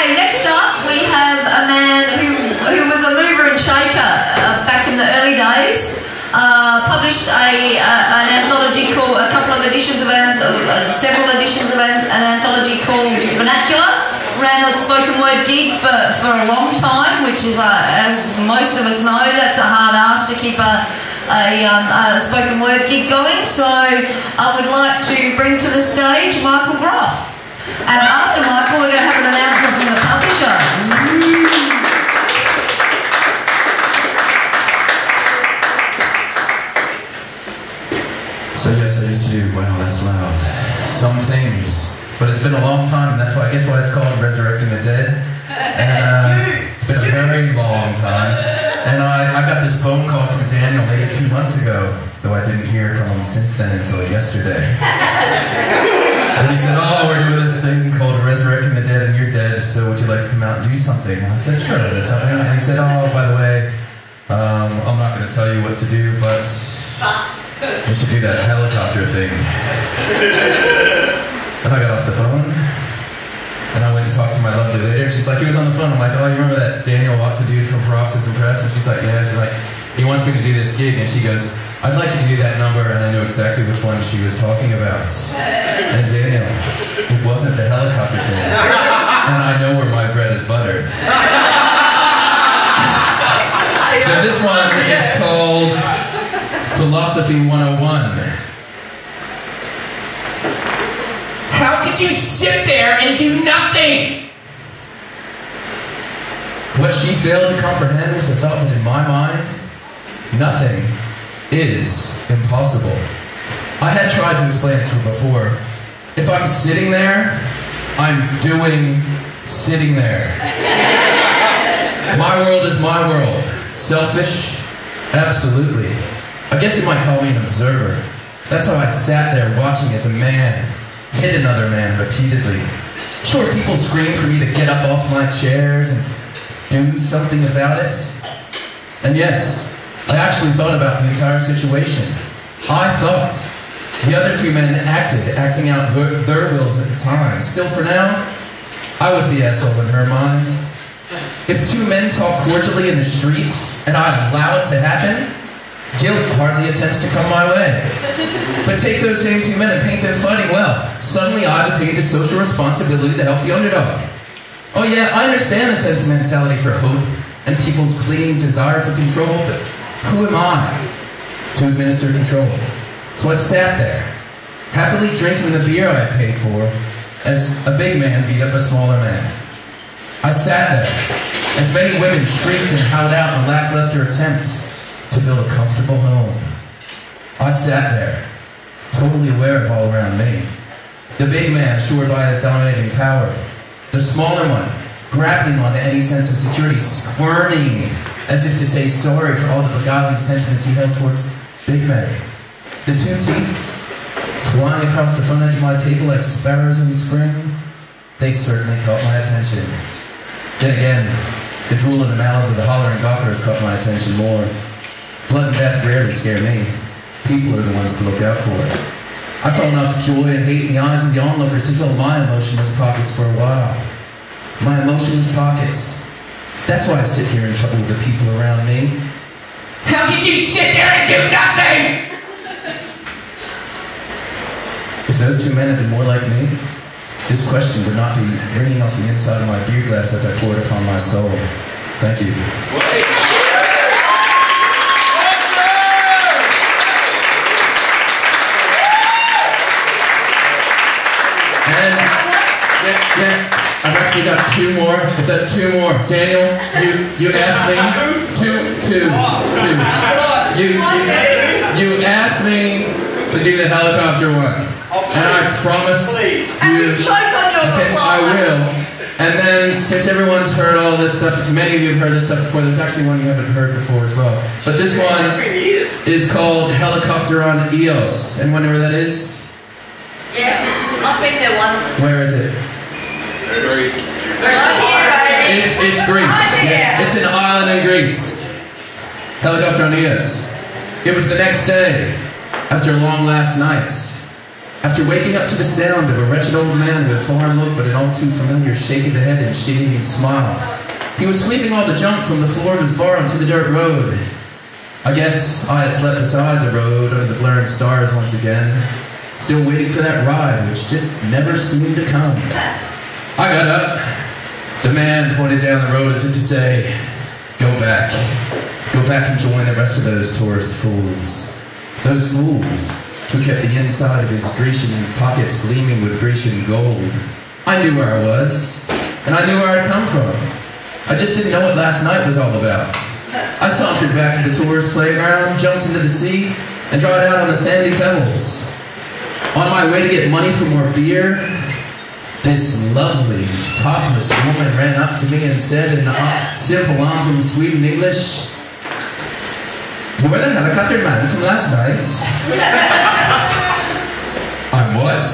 Next up we have a man who was a mover and shaker back in the early days. Published an anthology called, several editions of an anthology called Vernacular. Ran a spoken word gig for a long time, which is, as most of us know, that's a hard ass to keep a spoken word gig going. So I would like to bring to the stage Michael Groff. And after Michael, we're going to have an announcement from the publisher. So yes, I used to do, wow, that's loud, some things. But it's been a long time, and that's why, I guess why it's called Resurrecting the Dead. And it's been a very long time. And I got this phone call from Daniel maybe 2 months ago, though I didn't hear from him since then until yesterday. And he said, oh, we're doing this thing called Resurrecting the Dead, and you're dead, so would you like to come out and do something? And I said, sure, I'll do something. And he said, oh, by the way, I'm not going to tell you what to do, but we should do that helicopter thing. And I got off the phone, and I went and talked to my lovely lady, and she's like, he was on the phone. I'm like, oh, you remember that Daniel Watts dude from Paroxysm Press? And she's like, yeah. She's like, he wants me to do this gig, and she goes, I'd like you to do that number, and I knew exactly which one she was talking about. And Daniel, it wasn't the helicopter thing. And I know where my bread is buttered. So this one is called Philosophy 101. How could you sit there and do nothing? What she failed to comprehend was the thought that in my mind, nothing is impossible. I had tried to explain it to her before. If I'm sitting there, I'm doing sitting there. My world is my world. Selfish? Absolutely. I guess you might call me an observer. That's how I sat there watching as a man hit another man repeatedly. Sure, people screamed for me to get up off my chairs and do something about it. And yes, I actually thought about the entire situation. I thought the other two men acting out their wills at the time. Still, for now, I was the asshole in her mind. If two men talk cordially in the street and I allow it to happen, guilt hardly attempts to come my way. But take those same two men and paint them fighting well. Suddenly I've attained a social responsibility to help the underdog. Oh yeah, I understand the sentimentality for hope and people's fleeting desire for control, but who am I to administer control? So I sat there, happily drinking the beer I had paid for, as a big man beat up a smaller man. I sat there, as many women shrieked and howled out in a lackluster attempt to build a comfortable home. I sat there, totally aware of all around me. The big man assured by his dominating power. The smaller one, grappling onto any sense of security, squirming as if to say sorry for all the beguiling sentiments he held towards big men. The two teeth, flying across the front edge of my table like sparrows in spring, they certainly caught my attention. Then again, the drool in the mouths of the hollering gawkers caught my attention more. Blood and death rarely scare me. People are the ones to look out for. I saw enough joy and hate in the eyes of the onlookers to fill my emotionless pockets for a while. My emotionless pockets. That's why I sit here in trouble with the people around me. How could you sit there and do nothing? If those two men had been more like me, this question would not be ringing off the inside of my beer glass as I poured upon my soul. Thank you. Yeah, I've actually got two more. If that's two more, Daniel, you asked me two. You asked me to do the helicopter one, and I promised you. Okay, I will. And then, since everyone's heard all this stuff, many of you have heard this stuff before. There's actually one you haven't heard before as well. But this one is called Helicopter on Eos. Anyone know where that is? Yes, I've been there once. Where is it? Greece. It's Greece. Yeah, it's an island in Greece. Helicopter on Eos. It was the next day. After a long last night, after waking up to the sound of a wretched old man with a foreign look but an all too familiar shake of the head and shading smile, he was sweeping all the junk from the floor of his bar onto the dirt road. I guess I had slept beside the road under the blaring stars once again, still waiting for that ride which just never seemed to come. I got up. The man pointed down the road as if to say, "Go back. Go back and join the rest of those tourist fools. Those fools who kept the inside of his Grecian pockets gleaming with Grecian gold." I knew where I was, and I knew where I'd come from. I just didn't know what last night was all about. I sauntered back to the tourist playground, jumped into the sea, and dried out on the sandy pebbles. On my way to get money for more beer, this lovely, topless woman ran up to me and said in simple I'm from Sweden English, "You were the helicopter man from last night?" "I'm what?"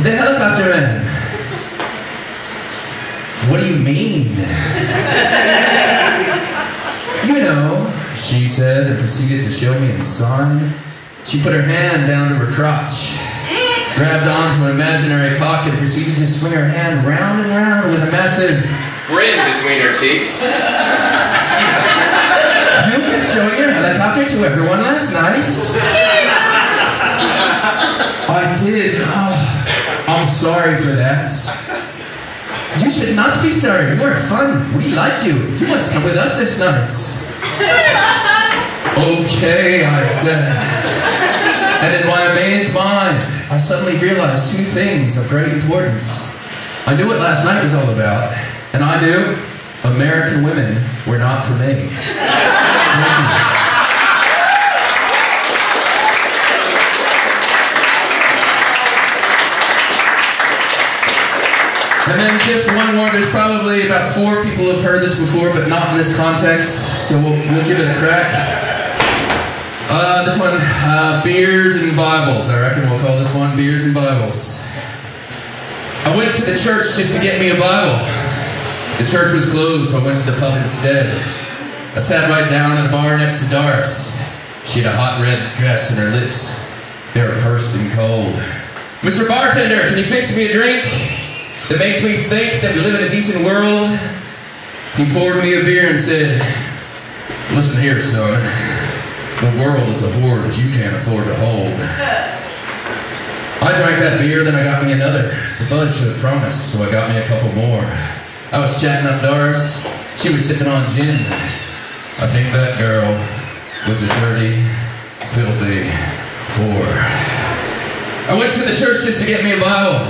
"The helicopter man." "What do you mean?" "You know," she said and proceeded to show me in sign. She put her hand down to her crotch, grabbed onto an imaginary cock and proceeded to swing her hand round and round with a massive grin between her cheeks. "You can show your helicopter to everyone last night." "I did. Oh, I'm sorry for that." "You should not be sorry. You are fun. We like you. You must come with us this night." "Okay," I said. And in my amazed mind, I suddenly realized two things of great importance. I knew what last night was all about, and I knew American women were not for me. And then just one more, there's probably about 4 people who have heard this before, but not in this context, so we'll give it a crack. This one, Beers and Bibles. I reckon we'll call this one Beers and Bibles. I went to the church just to get me a Bible. The church was closed, so I went to the pub instead. I sat right down at a bar next to Doris. She had a hot red dress and her lips, they were pursed and cold. "Mr. Bartender, can you fix me a drink that makes me think that we live in a decent world?" He poured me a beer and said, "Listen here, son. The world is a whore that you can't afford to hold." I drank that beer, then I got me another. The buzz showed promise, so I got me a couple more. I was chatting up Doris. She was sipping on gin. I think that girl was a dirty, filthy whore. I went to the church just to get me a Bible.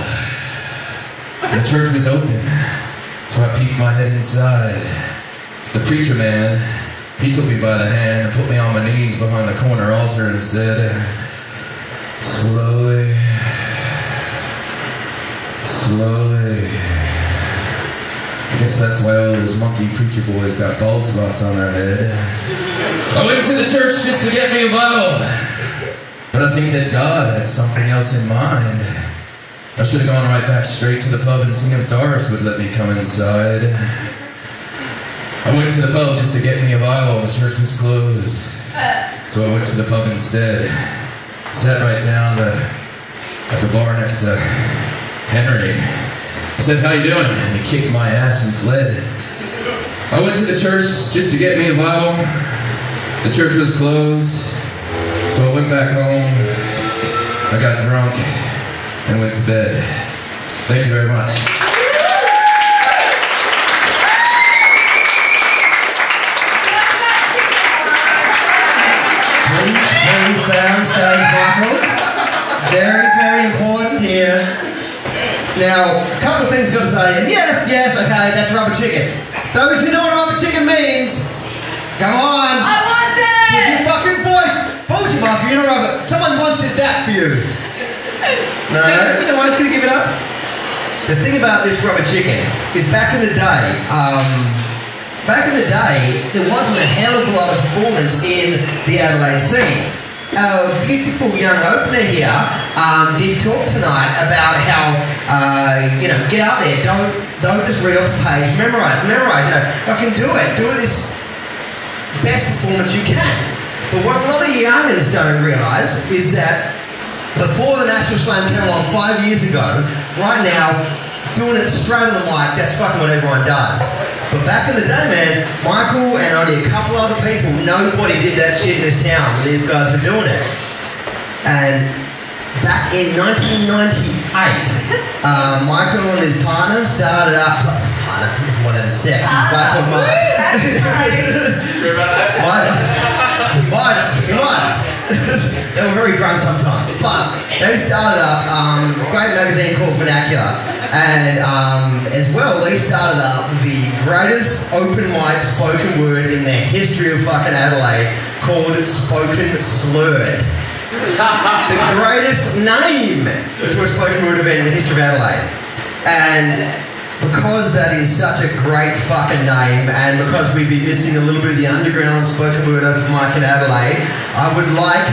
The church was open, so I peeked my head inside. The preacher man, he took me by the hand and put me on my knees behind the corner altar and said, "Slowly, slowly." I guess that's why all those monkey preacher boys got bald spots on their head. I went to the church just to get me a Bible, but I think that God had something else in mind. I should have gone right back straight to the pub and seen if Doris would let me come inside. I went to the pub just to get me a Bible. The church was closed, so I went to the pub instead. Sat right down at the bar next to Henry. I said, "How you doing?" And he kicked my ass and fled. I went to the church just to get me a Bible. The church was closed, so I went back home. I got drunk and went to bed. Thank you very much. Please stay on stage, Michael. Very, very important here. Now, a couple of things I've got to say. And yes, okay, that's rubber chicken. Those who know what rubber chicken means, come on. I want it! Give your fucking voice. Bullshit, Michael, you're not rubber. Someone once did that for you. No, no one's going to give it up. The thing about this rubber chicken is back in the day, there wasn't a hell of a lot of performance in the Adelaide scene. Our beautiful young opener here did talk tonight about how, get out there, don't just read off the page, memorize, I can do it this best performance you can. But what a lot of youngers don't realise is that before the National Slam came along 5 years ago, right now, doing it straight on the mic, that's fucking what everyone does. But back in the day, man, Michael and only a couple other people, nobody did that shit in this town. These guys were doing it. And back in 1998, Michael and his partner started up. Whatever sex, he's back on mine. Sure about that? He might have. They were very drunk sometimes. But they started up a great magazine called Vernacular. And as well, they started up the greatest open mic spoken word in the history of fucking Adelaide called Spoken Slurred. The greatest name for a spoken word event in the history of Adelaide. And because that is such a great fucking name, and because we'd be missing a little bit of the underground spoken word open mic in Adelaide, I would like,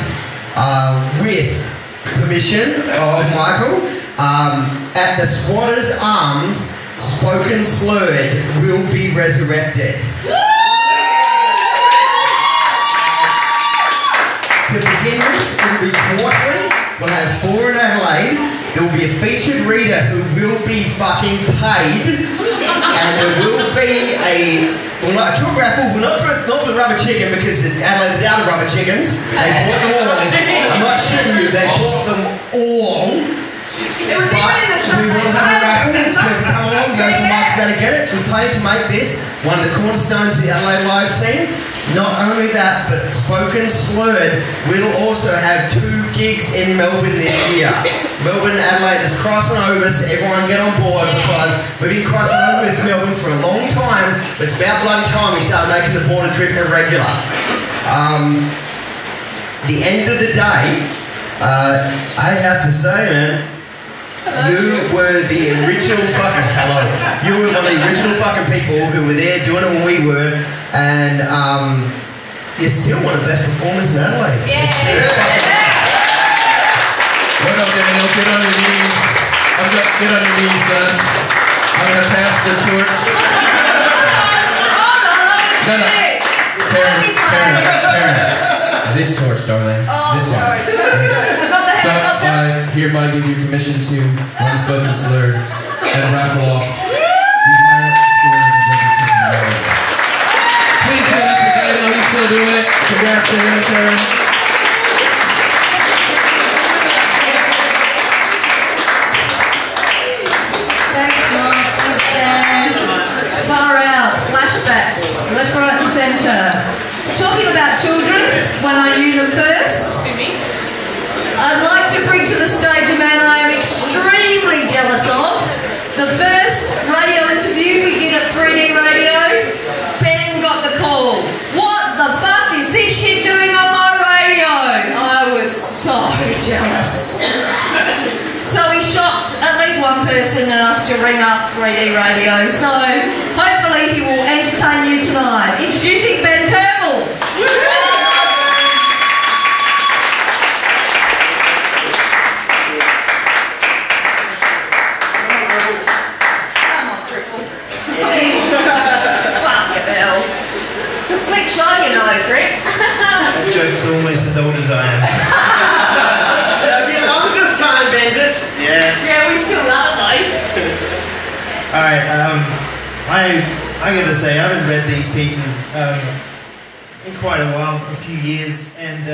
with permission of Michael, at the Squatters Arms, Spoken Slurred will be resurrected. To begin with, it will be quarterly. We'll have 4 in Adelaide. There will be a featured reader who will be fucking paid, and there will be a tour raffle, not for the rubber chicken, because Adelaide is out of rubber chickens. They bought them all. I'm not shitting you. They bought them all. But we will have a raffle, so if you come along, the open mic, you're going to get it. We plan to make this one of the cornerstones of the Adelaide live scene. Not only that, but Spoken Slurred will also have 2 gigs in Melbourne this year. Melbourne and Adelaide is crossing over, so everyone get on board, because we've been crossing over with Melbourne for a long time, but it's about bloody time we started making the border trip irregular. The end of the day, I have to say, man, you were the original fucking, hello, you were one of the original fucking people who were there doing it when we were, and you're still one of the best performers in Adelaide. Well done, Emil. Get on your knees. Get on your knees, son. I'm going to pass the torch. No. Karen. This torch, darling. This one. So I hereby give you permission to Unspoken Slurred and raffle off the higher score in the Chicken. Please give it up for Daniel. He's still doing it. Congrats to him, Karen. Thanks, Mike. Thanks, Dan. Far out. Flashbacks. Left, right and centre. Talking about children, when I knew them first, I'd like to bring to the stage a man I am extremely jealous of. The first radio interview we did at 3D Radio, Ben got the call. What the fuck is this shit doing on my radio? I was so jealous. So he shocked at least one person enough to ring up 3D Radio. So hopefully he will entertain you tonight. Introducing Ben Kerbel. Slick shot, you know, Crick. That joke's almost as old as I am. I'm just time, Benzis. Yeah, we still love it, though. Alright, I gotta say, I haven't read these pieces in quite a while, a few years, and